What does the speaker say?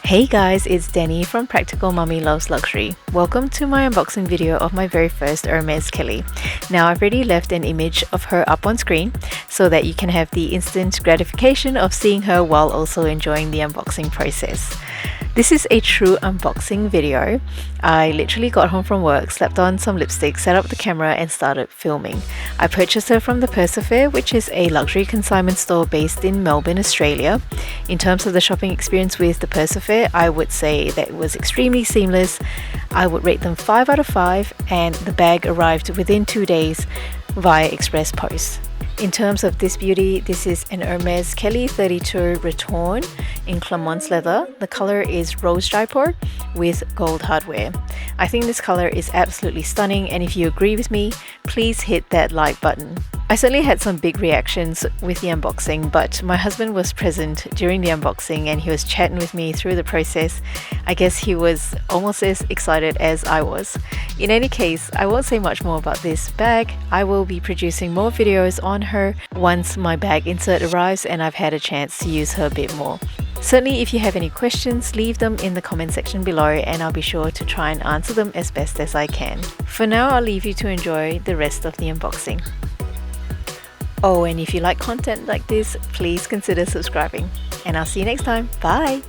Hey guys, it's Dani from Practical Mummy Loves Luxury. Welcome to my unboxing video of my very first Hermes Kelly. Now I've already left an image of her up on screen so that you can have the instant gratification of seeing her while also enjoying the unboxing process. This is a true unboxing video. I literally got home from work, slapped on some lipstick, set up the camera and started filming. I purchased her from the Purse Affair, which is a luxury consignment store based in Melbourne, Australia. In terms of the shopping experience with the Purse Affair, I would say that it was extremely seamless. I would rate them 5 out of 5 and the bag arrived within 2 days via express post. In terms of this beauty, this is an Hermes Kelly 32 Retourne in Clemence leather. The color is Rose Jaipur with gold hardware. I think this color is absolutely stunning, and if you agree with me, please hit that like button. I certainly had some big reactions with the unboxing, but my husband was present during the unboxing and he was chatting with me through the process. I guess he was almost as excited as I was. In any case, I won't say much more about this bag. I will be producing more videos on her once my bag insert arrives and I've had a chance to use her a bit more. Certainly, if you have any questions, leave them in the comment section below and I'll be sure to try and answer them as best as I can. For now, I'll leave you to enjoy the rest of the unboxing. Oh, and if you like content like this, please consider subscribing. And I'll see you next time. Bye!